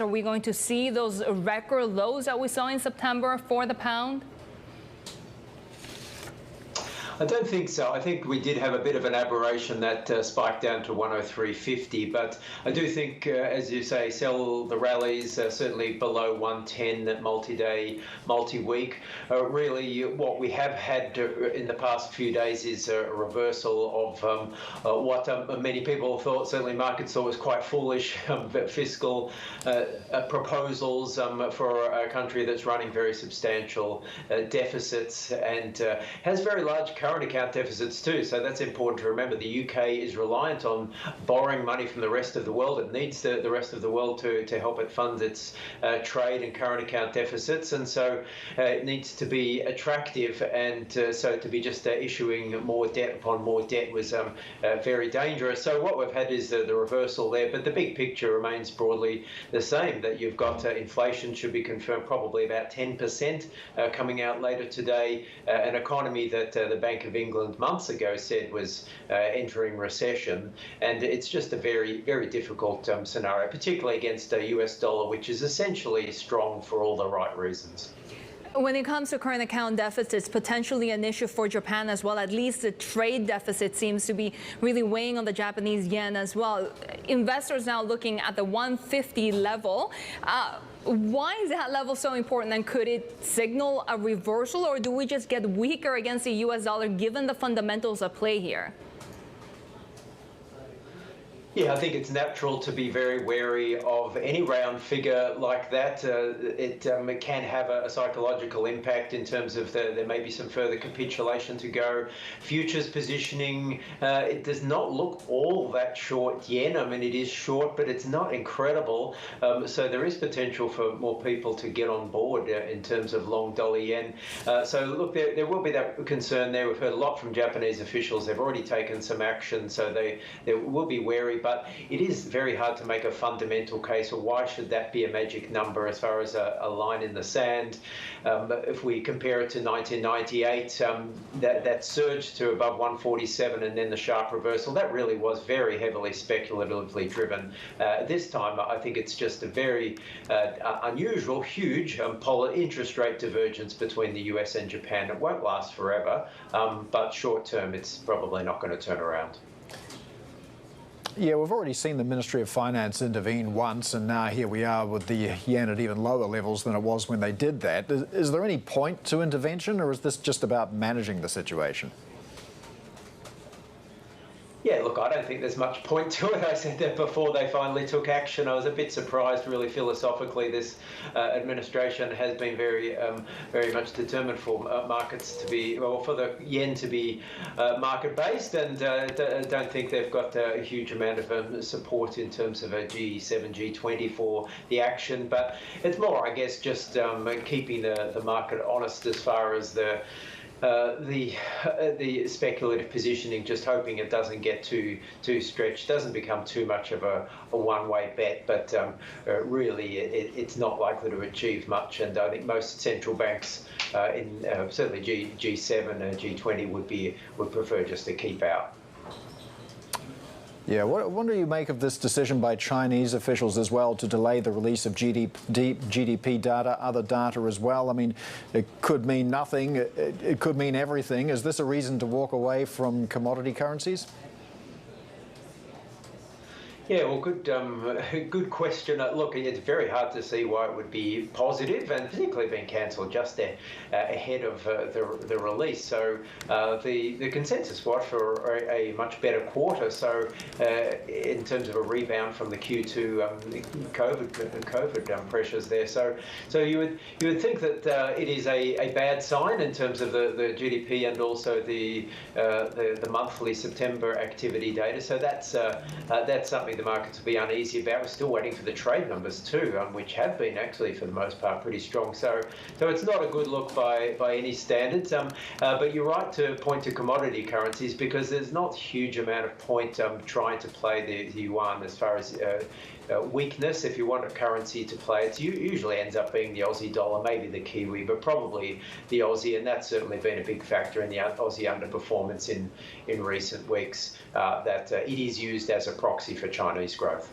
Are we going to see those record lows that we saw in September for the pound? I don't think so. I think we did have a bit of an aberration that spiked down to 103.50, but I do think, as you say, sell the rallies certainly below 110 multi-day, multi-week. Really, what we have had in the past few days is a reversal of what many people thought, certainly markets thought was quite foolish, fiscal proposals for a country that's running very substantial deficits and has very large current account deficits too, so that's important to remember. The UK is reliant on borrowing money from the rest of the world. It needs the rest of the world to help it fund its trade and current account deficits, and so it needs to be attractive, and so to be just issuing more debt upon more debt was very dangerous. So what we've had is the reversal there, but the big picture remains broadly the same, that you've got inflation should be confirmed probably about 10% coming out later today, an economy that the Bank of England months ago said was entering recession, and it's just a very, very difficult scenario, particularly against a US dollar, which is essentially strong for all the right reasons. When it comes to current account deficits, potentially an issue for Japan as well. At least the trade deficit seems to be really weighing on the Japanese yen as well. Investors now looking at the 150 level. Why is that level so important, and could it signal a reversal, or do we just get weaker against the US dollar given the fundamentals at play here? Yeah, I think it's natural to be very wary of any round figure like that. It can have a psychological impact in terms of there may be some further capitulation to go. Futures positioning, it does not look all that short yen. I mean, it is short, but it's not incredible. So there is potential for more people to get on board in terms of long dollar yen. So look, there will be that concern there. We've heard a lot from Japanese officials. They've already taken some action, so they will be wary. But it is very hard to make a fundamental case, or why should that be a magic number as far as a line in the sand? If we compare it to 1998, that surge to above 147 and then the sharp reversal, that really was very heavily speculatively driven. This time, I think it's just a very unusual, huge interest rate divergence between the US and Japan. It won't last forever, but short term, it's probably not going to turn around. Yeah, we've already seen the Ministry of Finance intervene once, and now here we are with the yen at even lower levels than it was when they did that. Is there any point to intervention, or is this just about managing the situation? Yeah, look, I don't think there's much point to it. I said that before they finally took action. I was a bit surprised, really, philosophically. This administration has been very much determined for markets to be, or for the yen to be market-based, and I don't think they've got a huge amount of support in terms of a G7, G20 for the action. But it's more, I guess, just keeping the market honest as far as the speculative positioning, just hoping it doesn't get too stretched, doesn't become too much of a one-way bet, but really it's not likely to achieve much, and I think most central banks in certainly G7 and G20 would prefer just to keep out. Yeah, what do you make of this decision by Chinese officials as well to delay the release of GDP data, other data as well? I mean, it could mean nothing, it could mean everything. Is this a reason to walk away from commodity currencies? Yeah, well, good question. Look, it's very hard to see why it would be positive, and particularly being cancelled just ahead of the release. So the consensus was for a much better quarter. So in terms of a rebound from the Q2 COVID pressures there. So you would think that it is a bad sign in terms of the GDP and also the monthly September activity data. So that's something the markets will be uneasy about. We're still waiting for the trade numbers too, which have been actually for the most part pretty strong. So it's not a good look by any standards. But you're right to point to commodity currencies, because there's not a huge amount of point trying to play the yuan as far as weakness. If you want a currency to play, it usually ends up being the Aussie dollar, maybe the Kiwi, but probably the Aussie, and that's certainly been a big factor in the Aussie underperformance in recent weeks, that it is used as a proxy for Chinese growth.